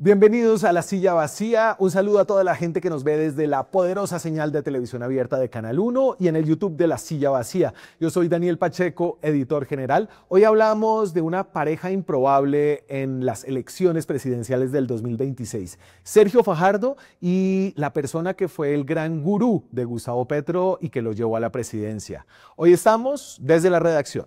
Bienvenidos a La Silla Vacía. Un saludo a toda la gente que nos ve desde la poderosa señal de televisión abierta de Canal 1 y en el YouTube de La Silla Vacía. Yo soy Daniel Pacheco, editor general. Hoy hablamos de una pareja improbable en las elecciones presidenciales del 2026. Sergio Fajardo y la persona que fue el gran gurú de Gustavo Petro y que lo llevó a la presidencia. Hoy estamos desde la redacción.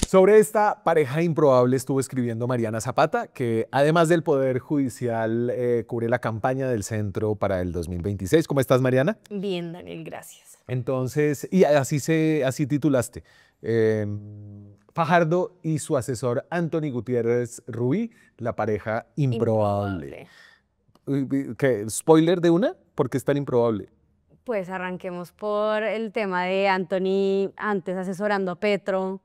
Sobre esta pareja improbable estuvo escribiendo Mariana Zapata, que además del Poder Judicial cubre la campaña del Centro para el 2026. ¿Cómo estás, Mariana? Bien, Daniel, gracias. Entonces, y así titulaste, Fajardo y su asesor Anthony Gutiérrez Rubí, la pareja improbable. ¿Qué, spoiler de una? ¿Por qué es tan improbable? Pues arranquemos por el tema de Anthony, antes asesorando a Petro,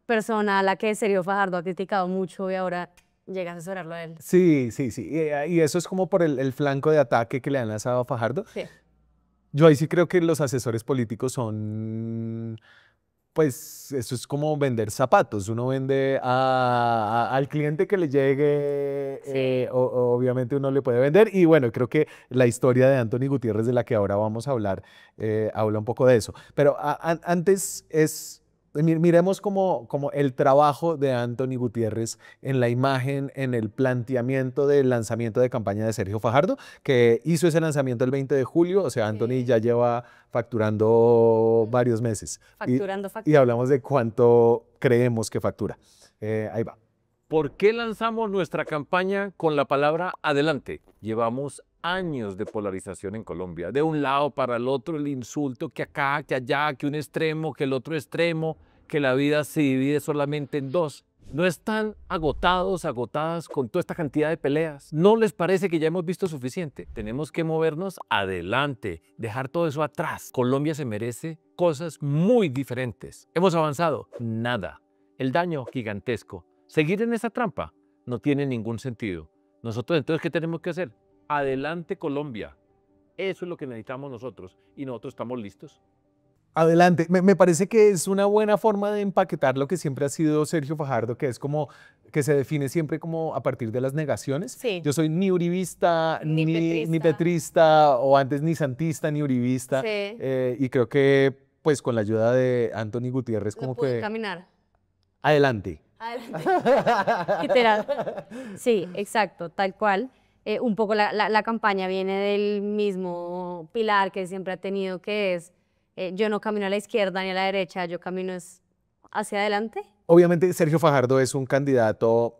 persona a la que Sergio Fajardo ha criticado mucho y ahora llega a asesorarlo a él. Sí. Y eso es como por el flanco de ataque que le han lanzado a Fajardo. Sí. Yo ahí sí creo que los asesores políticos son, pues, eso es como vender zapatos. Uno vende al cliente que le llegue, Sí. obviamente uno le puede vender. Y bueno, creo que la historia de Anthony Gutiérrez, de la que ahora vamos a hablar, habla un poco de eso. Pero antes miremos como el trabajo de Anthony Gutiérrez en la imagen, en el planteamiento del lanzamiento de campaña de Sergio Fajardo, que hizo ese lanzamiento el 20 de julio, o sea, Anthony ya lleva facturando varios meses. Facturando. Y hablamos de cuánto creemos que factura. Ahí va. ¿Por qué lanzamos nuestra campaña con la palabra adelante? Llevamos años de polarización en Colombia. De un lado para el otro el insulto, que acá, que allá, que un extremo, que el otro extremo, que la vida se divide solamente en dos. ¿No están agotadas con toda esta cantidad de peleas? ¿No les parece que ya hemos visto suficiente? Tenemos que movernos adelante, dejar todo eso atrás. Colombia se merece cosas muy diferentes. ¿Hemos avanzado? Nada. El daño gigantesco. Seguir en esa trampa no tiene ningún sentido. Nosotros entonces, ¿qué tenemos que hacer? Adelante, Colombia. Eso es lo que necesitamos nosotros y nosotros estamos listos. Adelante. Me parece que es una buena forma de empaquetar lo que siempre ha sido Sergio Fajardo, que es como que se define siempre como a partir de las negaciones. Sí. Yo soy ni uribista, Ni petrista, o antes ni santista, ni uribista. Sí. Y creo que pues con la ayuda de Anthony Gutiérrez No como pude que... caminar. Adelante. Adelante. Literal. Sí, exacto, tal cual. Un poco la campaña viene del mismo pilar que siempre ha tenido, que es yo no camino a la izquierda ni a la derecha, yo camino hacia adelante. Obviamente Sergio Fajardo es un candidato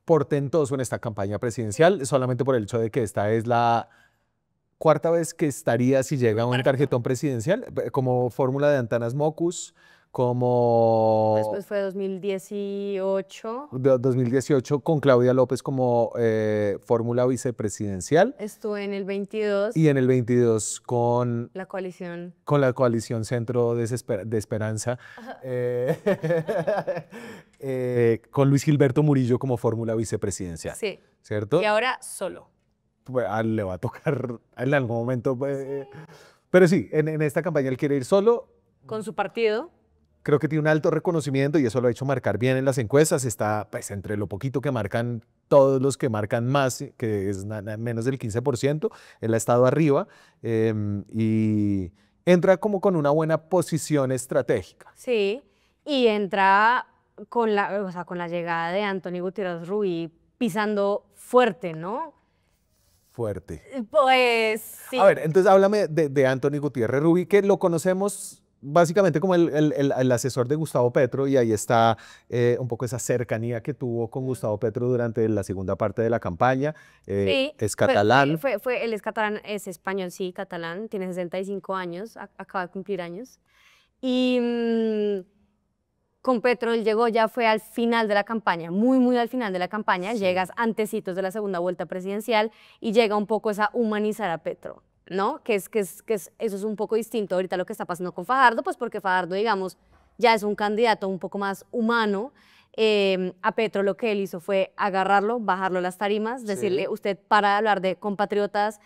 portentoso en esta campaña presidencial, solamente por el hecho de que esta es la cuarta vez que estaría, si llega, un tarjetón presidencial, como fórmula de Antanas Mockus, como... Después fue 2018. 2018 con Claudia López como fórmula vicepresidencial. Estuve en el 22. Y en el 22 con la coalición. Con la coalición Centro de Esperanza, con Luis Gilberto Murillo como fórmula vicepresidencial. Sí. ¿Cierto? Y ahora solo. Pues, le va a tocar en algún momento. Pero sí, en esta campaña él quiere ir solo. Con su partido. Creo que tiene un alto reconocimiento y eso lo ha hecho marcar bien en las encuestas. Está pues, entre lo poquito que marcan todos los que marcan más, que es menos del 15%. Él ha estado arriba y entra como con una buena posición estratégica. Sí, y entra con la llegada de Anthony Gutiérrez Rubí pisando fuerte, ¿no? Fuerte. Pues sí. A ver, entonces háblame de Anthony Gutiérrez Rubí, que lo conocemos básicamente como el asesor de Gustavo Petro, y ahí está un poco esa cercanía que tuvo con Gustavo Petro durante la segunda parte de la campaña. Sí, es catalán. Él es catalán, es español, sí, catalán, tiene 65 años, acaba de cumplir años. Y con Petro él llegó, ya fue al final de la campaña, muy al final de la campaña, sí. Llegas antecitos de la segunda vuelta presidencial y llega un poco esa humanizar a Petro, ¿no? Eso es un poco distinto ahorita a lo que está pasando con Fajardo, pues porque Fajardo, digamos, ya es un candidato un poco más humano. A Petro lo que él hizo fue agarrarlo, bajarlo a las tarimas, decirle, usted para de hablar de compatriotas,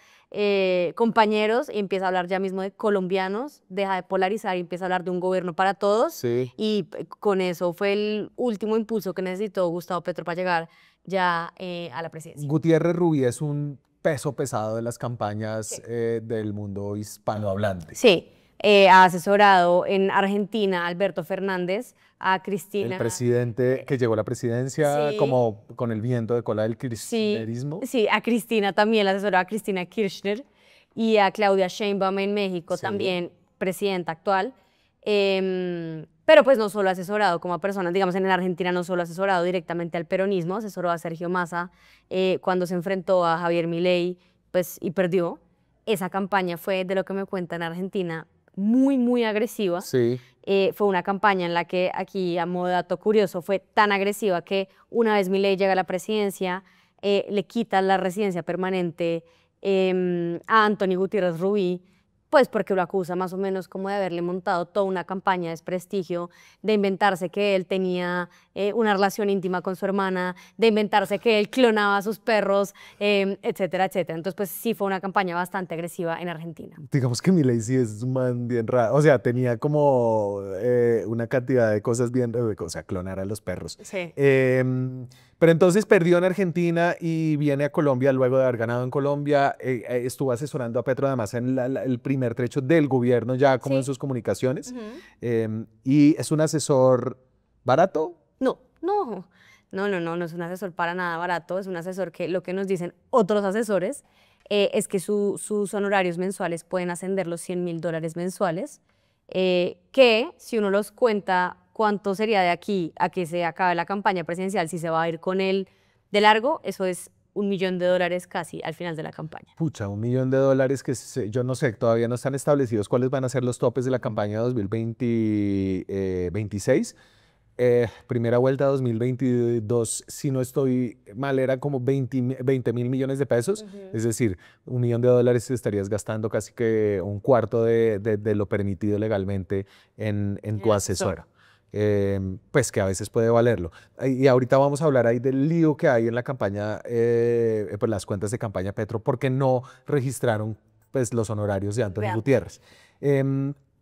compañeros, y empieza a hablar ya mismo de colombianos, deja de polarizar y empieza a hablar de un gobierno para todos. Sí. Y con eso fue el último impulso que necesitó Gustavo Petro para llegar ya a la presidencia. Gutiérrez Rubí es un peso pesado de las campañas del mundo hispanohablante. Sí, ha asesorado en Argentina a Alberto Fernández, a Cristina. El presidente que llegó a la presidencia Sí. como con el viento de cola del kirchnerismo. Sí, a Cristina también, la asesoró a Cristina Kirchner y a Claudia Sheinbaum en México, Sí. también presidenta actual. Pero pues no solo ha asesorado como personas, digamos en Argentina no solo ha asesorado directamente al peronismo, asesoró a Sergio Massa cuando se enfrentó a Javier Milei pues, y perdió. Esa campaña fue, de lo que me cuentan en Argentina, muy, muy agresiva. Sí. Fue una campaña en la que, aquí a modo de dato curioso, fue tan agresiva que una vez Milei llega a la presidencia, le quita la residencia permanente a Anthony Gutiérrez Rubí, pues porque lo acusa más o menos como de haberle montado toda una campaña de desprestigio, de inventarse que él tenía una relación íntima con su hermana, de inventarse que él clonaba a sus perros, etcétera, etcétera. Entonces, pues sí fue una campaña bastante agresiva en Argentina. Digamos que Milei sí es un man bien raro. O sea, tenía como una cantidad de cosas bien, o sea, clonar a los perros. Sí. Pero entonces perdió en Argentina y viene a Colombia luego de haber ganado en Colombia. Estuvo asesorando a Petro además en el primer trecho del gobierno ya como en sus comunicaciones. Y es un asesor barato. No es un asesor para nada barato, es un asesor que lo que nos dicen otros asesores es que sus honorarios mensuales pueden ascender los $100.000 mensuales, que si uno los cuenta cuánto sería de aquí a que se acabe la campaña presidencial, si se va a ir con él de largo, eso es $1.000.000 casi al final de la campaña. Pucha, $1.000.000 que yo no sé, todavía no están establecidos cuáles van a ser los topes de la campaña 2026. Primera vuelta 2022, si no estoy mal, era como 20.000 millones de pesos. Es decir, $1.000.000 estarías gastando casi que un cuarto de lo permitido legalmente en tu asesora. Pues que a veces puede valerlo. Y ahorita vamos a hablar ahí del lío que hay en la campaña, pues las cuentas de campaña Petro, porque no registraron pues los honorarios de Anthony Gutiérrez.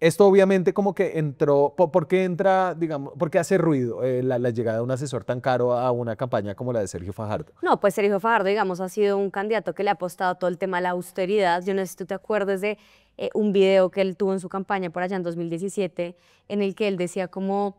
Esto obviamente como que entró, ¿por qué entra, digamos, por qué hace ruido la llegada de un asesor tan caro a una campaña como la de Sergio Fajardo? No, pues Sergio Fajardo, digamos, ha sido un candidato que le ha apostado todo el tema a la austeridad. Yo no sé si tú te acuerdas de un video que él tuvo en su campaña por allá en 2017, en el que él decía como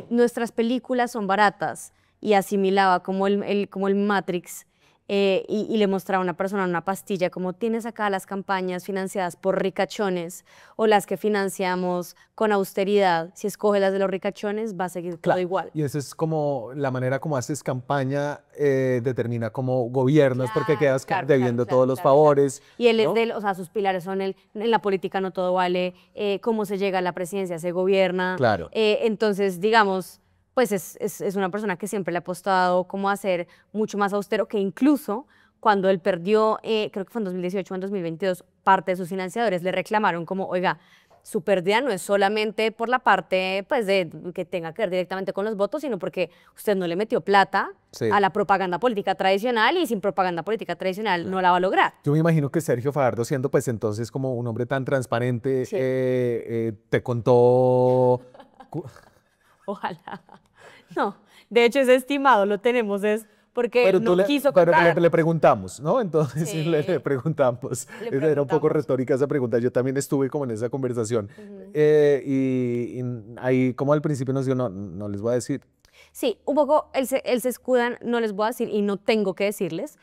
nuestras películas son baratas y asimilaba como el Matrix. Y le mostraba a una persona una pastilla como tienes acá las campañas financiadas por ricachones o las que financiamos con austeridad. Si escoges las de los ricachones va a seguir todo igual. Y esa es como la manera como haces campaña, determina como gobiernos porque quedas debiendo todos los favores. Y él es de, o sea, sus pilares son en la política no todo vale, cómo se llega a la presidencia se gobierna. Claro. Entonces, digamos, pues es una persona que siempre le ha apostado como a ser mucho más austero, que incluso cuando él perdió, creo que fue en 2018 o en 2022, parte de sus financiadores le reclamaron como, oiga, su pérdida no es solamente por la parte pues, de que tenga que ver directamente con los votos, sino porque usted no le metió plata a la propaganda política tradicional y sin propaganda política tradicional no la va a lograr. Yo me imagino que Sergio Fajardo, siendo pues entonces como un hombre tan transparente, te contó... Ojalá. No, de hecho ese estimado lo tenemos es porque no quiso contar. Pero le preguntamos, ¿no? Entonces sí. le preguntamos. Era un poco retórica esa pregunta. Yo también estuve como en esa conversación. Y ahí como al principio nos dijo, no les voy a decir. Sí, un poco él se escudan, no les voy a decir y no tengo que decirles.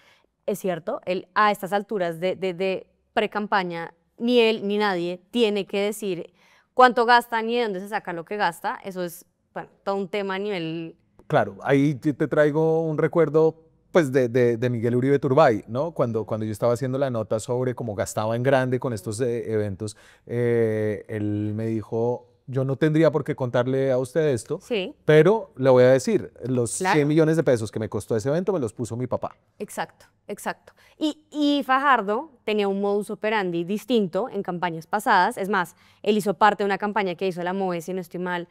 Es cierto, él a estas alturas de pre-campaña, ni él ni nadie tiene que decir cuánto gasta ni de dónde se saca lo que gasta. Eso es todo un tema a nivel... Claro, ahí te traigo un recuerdo pues de Miguel Uribe Turbay, ¿no? Cuando yo estaba haciendo la nota sobre cómo gastaba en grande con estos eventos, él me dijo, yo no tendría por qué contarle a usted esto, pero le voy a decir, los 100 millones de pesos que me costó ese evento me los puso mi papá. Exacto, exacto. Y Fajardo tenía un modus operandi distinto en campañas pasadas. Es más, él hizo parte de una campaña que hizo la MOVE, si no estoy mal,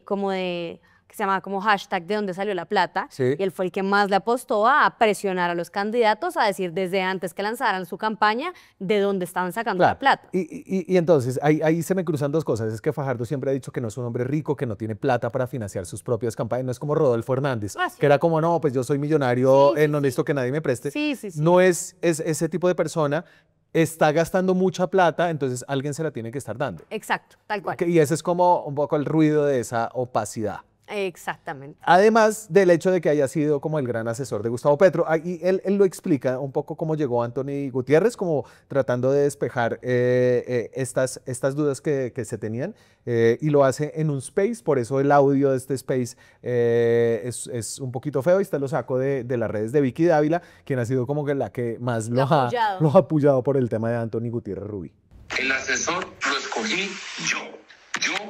como de que se llamaba como hashtag de dónde salió la plata, Sí. y él fue el que más le apostó a presionar a los candidatos a decir desde antes que lanzaran su campaña de dónde estaban sacando la plata. Y entonces, ahí se me cruzan dos cosas. Es que Fajardo siempre ha dicho que no es un hombre rico, que no tiene plata para financiar sus propias campañas. No es como Rodolfo Hernández, Ah, sí. que era como, no, pues yo soy millonario, Sí, sí, no sí. necesito que nadie me preste. Sí, sí, sí. No es ese tipo de persona, está gastando mucha plata, entonces alguien se la tiene que estar dando. Exacto, tal cual. Y ese es como un poco el ruido de esa opacidad. Exactamente. Además del hecho de que haya sido como el gran asesor de Gustavo Petro, y él lo explica un poco cómo llegó Anthony Gutiérrez, como tratando de despejar estas dudas que se tenían, y lo hace en un space, por eso el audio de este space es un poquito feo, y lo saco de las redes de Vicky Dávila, quien ha sido como que la que más lo ha apoyado por el tema de Anthony Gutiérrez Rubí. El asesor lo escogí yo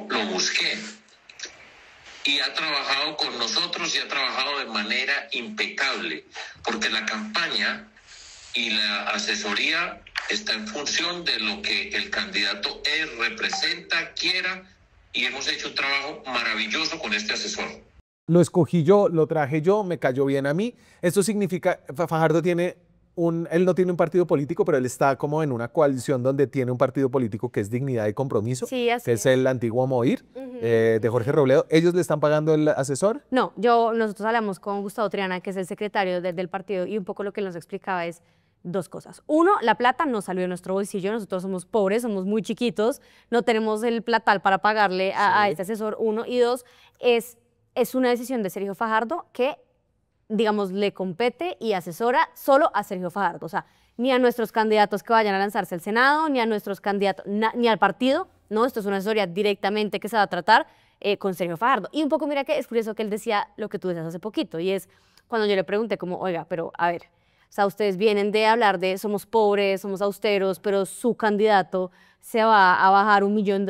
lo busqué. Y ha trabajado con nosotros y ha trabajado de manera impecable, porque la campaña y la asesoría está en función de lo que el candidato representa, quiera, y hemos hecho un trabajo maravilloso con este asesor. Lo escogí yo, lo traje yo, me cayó bien a mí. Esto significa, Fajardo tiene él no tiene un partido político, pero él está como en una coalición donde tiene un partido político que es Dignidad y Compromiso, Sí, así que es el antiguo MOIR, de Jorge Robledo. ¿Ellos le están pagando el asesor? No, nosotros hablamos con Gustavo Triana, que es el secretario del partido, y un poco lo que él nos explicaba es dos cosas. Uno, la plata no salió de nuestro bolsillo, nosotros somos pobres, somos muy chiquitos, no tenemos el platal para pagarle a este asesor. Uno, y dos, es una decisión de Sergio Fajardo que, digamos, le compete y asesora solo a Sergio Fajardo. O sea, ni a nuestros candidatos que vayan a lanzarse al Senado, ni a nuestros candidatos, ni al partido, ¿no? Esto es una asesoría directamente que se va a tratar con Sergio Fajardo. Y un poco, mira que es curioso que él decía lo que tú decías hace poquito, y es cuando yo le pregunté como, oiga, pero a ver, o sea, ustedes vienen de hablar de somos pobres, somos austeros, pero su candidato se va a bajar $1 millón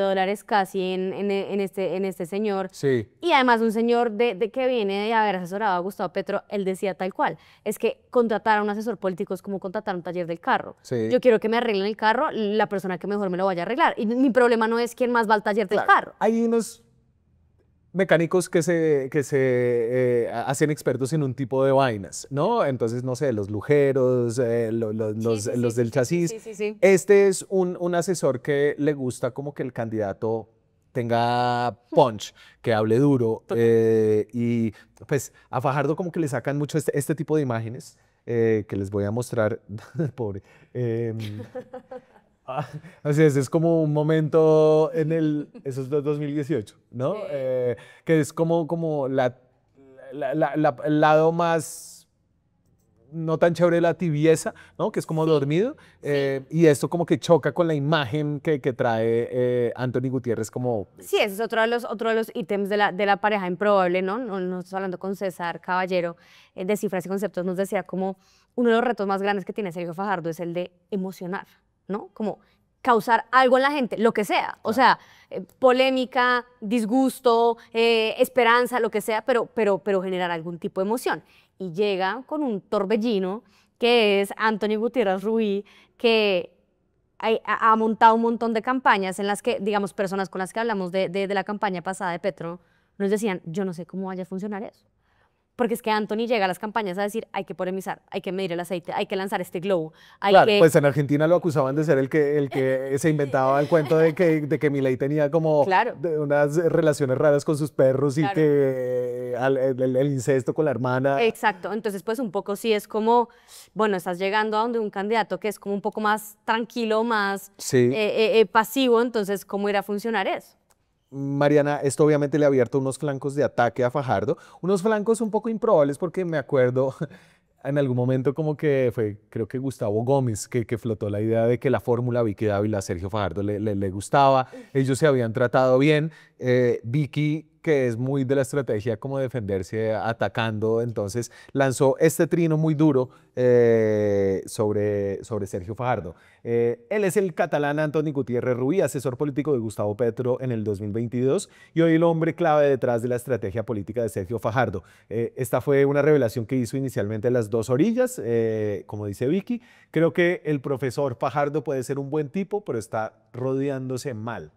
casi en este señor. Sí. Y además un señor de que viene de haber asesorado a Gustavo Petro, él decía tal cual, es que contratar a un asesor político es como contratar un taller del carro. Sí. Yo quiero que me arreglen el carro, la persona que mejor me lo vaya a arreglar. Y mi problema no es quién más va al taller del carro. Hay unos mecánicos que se hacen expertos en un tipo de vainas, ¿no? Entonces, no sé, los lujeros, los del chasis. Sí. Este es un asesor que le gusta como que el candidato tenga punch, que hable duro, y pues a Fajardo como que le sacan mucho este tipo de imágenes que les voy a mostrar, pobre. Así es como un momento eso es 2018, ¿no? Que es como el lado más no tan chévere de la tibieza, ¿no? Que es como dormido, y esto como que choca con la imagen que trae Anthony Gutiérrez como... Sí, ese es otro de los ítems de la pareja improbable, ¿no? Nos estoy hablando con César Caballero de Cifras y Conceptos, nos decía como uno de los retos más grandes que tiene Sergio Fajardo es el de emocionar, ¿no? Como causar algo en la gente, lo que sea, o sea, polémica, disgusto, esperanza, lo que sea, pero generar algún tipo de emoción. Y llega con un torbellino que es Anthony Gutiérrez Rubí, que ha montado un montón de campañas en las que, digamos, personas con las que hablamos de la campaña pasada de Petro, nos decían, yo no sé cómo vaya a funcionar eso. Porque es que Anthony llega a las campañas a decir, hay que polemizar, hay que medir el aceite, hay que lanzar este globo. Claro, pues en Argentina lo acusaban de ser el que se inventaba el cuento de que Milei tenía como unas relaciones raras con sus perros y que el incesto con la hermana. Exacto, entonces pues un poco sí es como, bueno, estás llegando a donde un candidato que es como un poco más tranquilo, más pasivo, entonces ¿cómo irá a funcionar eso? Mariana, esto obviamente le ha abierto unos flancos de ataque a Fajardo, unos flancos un poco improbables porque me acuerdo en algún momento como que fue, creo que Gustavo Gómez, que flotó la idea de que la fórmula Vicky Dávila a Sergio Fajardo le gustaba, ellos se habían tratado bien, Vicky, que es muy de la estrategia como defenderse atacando, entonces lanzó este trino muy duro sobre Sergio Fajardo. Él es el catalán Anthony Gutiérrez Rubí, asesor político de Gustavo Petro en el 2022 y hoy el hombre clave detrás de la estrategia política de Sergio Fajardo. Esta fue una revelación que hizo inicialmente las dos orillas, como dice Vicky. Creo que el profesor Fajardo puede ser un buen tipo, pero está rodeándose mal.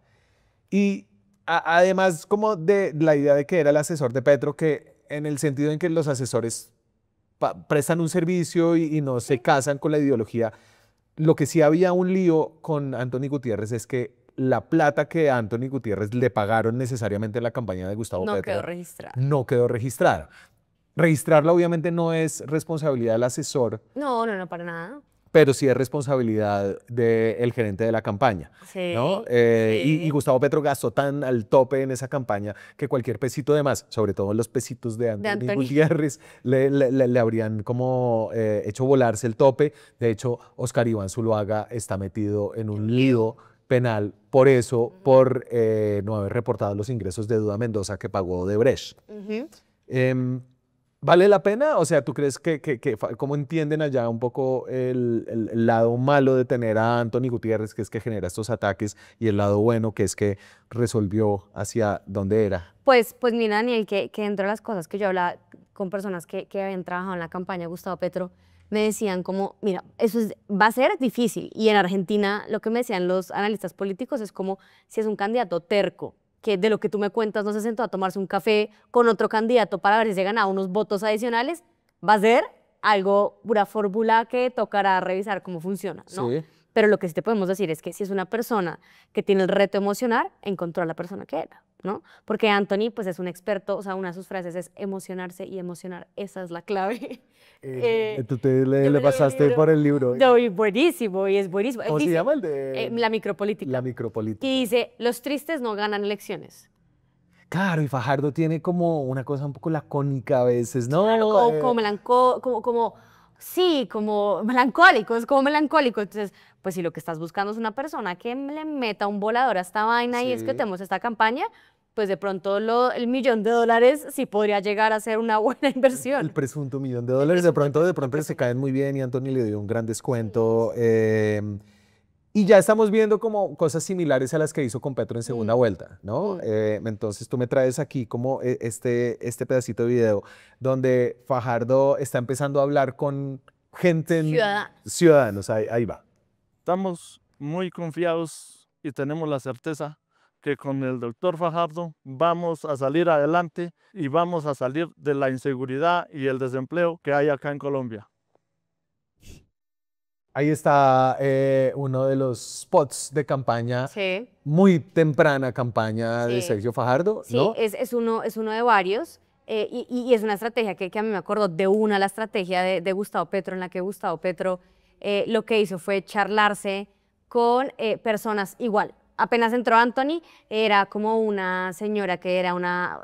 Y Además, como de la idea de que era el asesor de Petro, que en el sentido en que los asesores prestan un servicio y no se casan con la ideología, lo que sí había un lío con Anthony Gutiérrez es que la plata que a Anthony Gutiérrez le pagaron necesariamente en la campaña de Gustavo No Petro quedó registrado. no quedó registrada. Registrarla obviamente no es responsabilidad del asesor, No, no, no, para nada. pero sí es responsabilidad del gerente de la campaña, Sí, ¿no? Y sí. Gustavo Petro gastó tan al tope en esa campaña que cualquier pesito de más, sobre todo los pesitos de Anthony Anthony. Gutiérrez, le habrían como hecho volarse el tope. De hecho, Oscar Iván Zuluaga está metido en un lío penal por eso, por no haber reportado los ingresos de Duda Mendoza que pagó Odebrecht. Ujú. ¿Vale la pena? O sea, ¿tú crees cómo entienden allá un poco el lado malo de tener a Anthony Gutiérrez, que es que genera estos ataques, y el lado bueno, que es que resolvió hacia dónde era? Pues mira, Daniel, que entre las cosas que yo hablaba con personas que habían trabajado en la campaña de Gustavo Petro, me decían como, mira, va a ser difícil. Y en Argentina lo que me decían los analistas políticos es como si es un candidato terco, que de lo que tú me cuentas no se sentó a tomarse un café con otro candidato para ver si se ganaba unos votos adicionales, va a ser algo, pura fórmula que tocará revisar cómo funciona, ¿no? Sí. Pero lo que sí te podemos decir es que si es una persona que tiene el reto de emocionar, encontró a la persona que era, ¿no? Porque Anthony, pues es un experto, o sea, una de sus frases es emocionarse y emocionar, esa es la clave. Tú yo le me leí un pasaste libro- por el libro. No, y buenísimo, y es buenísimo. ¿Cómo se Dice, llama el de La micropolítica. la micropolítica? Y dice, los tristes no ganan elecciones. Claro, y Fajardo tiene como una cosa un poco lacónica a veces, ¿no? Claro, sí, como melancólico, es como melancólico. Entonces, pues si lo que estás buscando es una persona que le meta un volador a esta vaina y es que Sí. tenemos esta campaña, pues de pronto el $1.000.000 sí podría llegar a ser una buena El inversión. presunto $1.000.000, de pronto se caen muy bien y Anthony le dio un gran descuento. Y ya estamos viendo como cosas similares a las que hizo con Petro en segunda vuelta, ¿no? Entonces tú me traes aquí como este pedacito de video donde Fajardo está empezando a hablar con gente, ciudadanos, ahí va. Estamos muy confiados y tenemos la certeza que con el doctor Fajardo vamos a salir adelante y vamos a salir de la inseguridad y el desempleo que hay acá en Colombia. Ahí está uno de los spots de campaña, Sí. muy temprana campaña de Sí. Sergio Fajardo, Sí, ¿no? es uno de varios. Y es una estrategia que a mí me acuerdo de la estrategia de Gustavo Petro, en la que Gustavo Petro lo que hizo fue charlarse con personas igual. Apenas entró Anthony, era como una señora que era una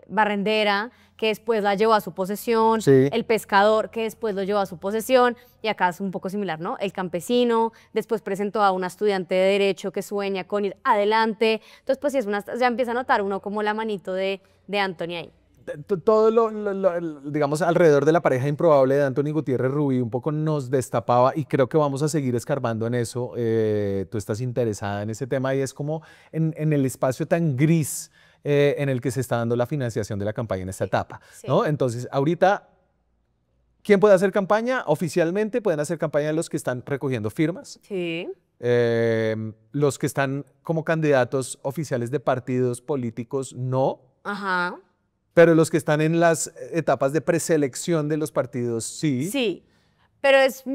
barrendera, que después la llevó a su posesión, Sí. el pescador, que después lo llevó a su posesión, y acá es un poco similar, ¿no? El campesino, después presentó a una estudiante de Derecho que sueña con ir adelante. Entonces, pues sí, ya empieza a notar uno como la manito de Anthony ahí. Todo digamos, alrededor de la pareja improbable de Anthony Gutiérrez Rubí un poco nos destapaba y creo que vamos a seguir escarbando en eso. Tú estás interesada en ese tema y es como en el espacio tan gris en el que se está dando la financiación de la campaña en esta etapa, Sí. ¿no? Entonces, ahorita, ¿quién puede hacer campaña? Oficialmente pueden hacer campaña los que están recogiendo firmas. Sí. Los que están como candidatos oficiales de partidos políticos, no. Ajá. Pero los que están en las etapas de preselección de los partidos, sí. Sí, pero es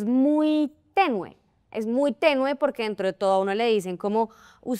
muy tenue. Es muy tenue porque dentro de todo a uno le dicen como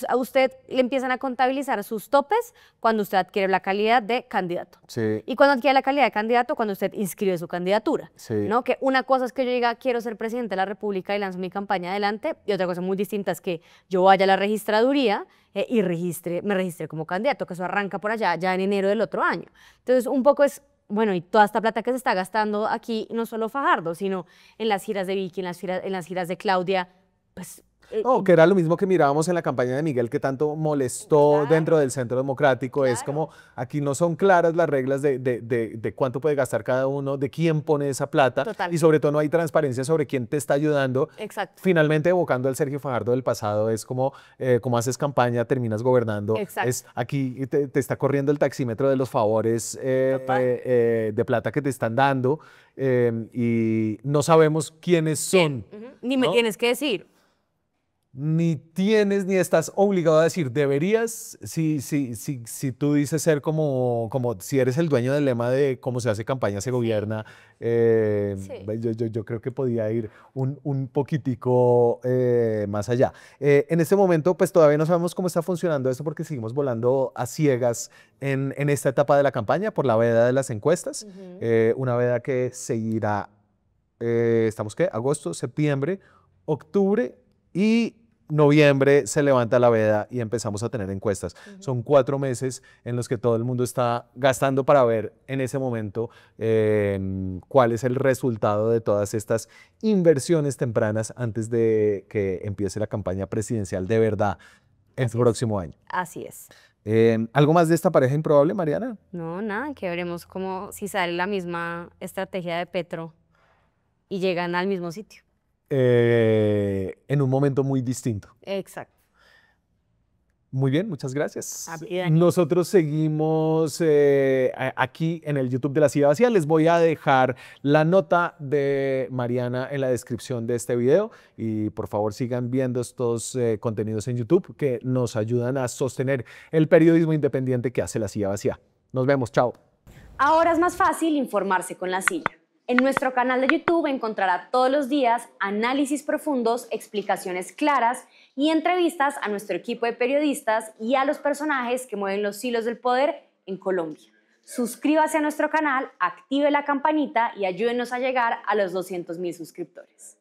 a usted le empiezan a contabilizar sus topes cuando usted adquiere la calidad de candidato. Sí. Y cuando adquiere la calidad de candidato, cuando usted inscribe su candidatura. Sí. ¿No? Que una cosa es que yo diga, quiero ser presidente de la República y lanzo mi campaña adelante, y otra cosa muy distinta es que yo vaya a la registraduría y me registre como candidato, que eso arranca por allá ya en enero del otro año. Entonces, un poco es, bueno, y toda esta plata que se está gastando aquí, no solo Fajardo, sino en las giras de Vicky, en las giras de Claudia, pues... No, que era lo mismo que mirábamos en la campaña de Miguel, que tanto molestó Claro. dentro del Centro Democrático. Es como, aquí no son claras las reglas de cuánto puede gastar cada uno, de quién pone esa plata. Total. Y sobre todo no hay transparencia sobre quién te está ayudando. Exacto. Finalmente, evocando al Sergio Fajardo del pasado, es como haces campaña, terminas gobernando. Exacto. Aquí te está corriendo el taxímetro de los favores de plata que te están dando y no sabemos quiénes son. Ni me ¿no? tienes que decir. ni tienes ni estás obligado a decir deberías, si tú dices ser como si eres el dueño del lema de cómo se hace campaña, se gobierna, Sí. yo creo que podía ir un poquitico más allá. En este momento, pues todavía no sabemos cómo está funcionando esto porque seguimos volando a ciegas en esta etapa de la campaña por la veda de las encuestas, Ujú. una veda que seguirá, ¿estamos qué? Agosto, septiembre, octubre y noviembre se levanta la veda y empezamos a tener encuestas. Son 4 meses en los que todo el mundo está gastando para ver en ese momento cuál es el resultado de todas estas inversiones tempranas antes de que empiece la campaña presidencial de verdad el Así es. próximo año. Así es. ¿Algo más de esta pareja improbable, Mariana? No, nada, que veremos cómo si sale la misma estrategia de Petro y llegan al mismo sitio. En un momento muy distinto. Exacto. Muy bien, muchas gracias. A ti, Dani. Nosotros seguimos aquí en el YouTube de La Silla Vacía. Les voy a dejar la nota de Mariana en la descripción de este video y por favor sigan viendo estos contenidos en YouTube que nos ayudan a sostener el periodismo independiente que hace La Silla Vacía. Nos vemos, chao. Ahora es más fácil informarse con La Silla. En nuestro canal de YouTube encontrará todos los días análisis profundos, explicaciones claras y entrevistas a nuestro equipo de periodistas y a los personajes que mueven los hilos del poder en Colombia. Suscríbase a nuestro canal, active la campanita y ayúdenos a llegar a los 200.000 suscriptores.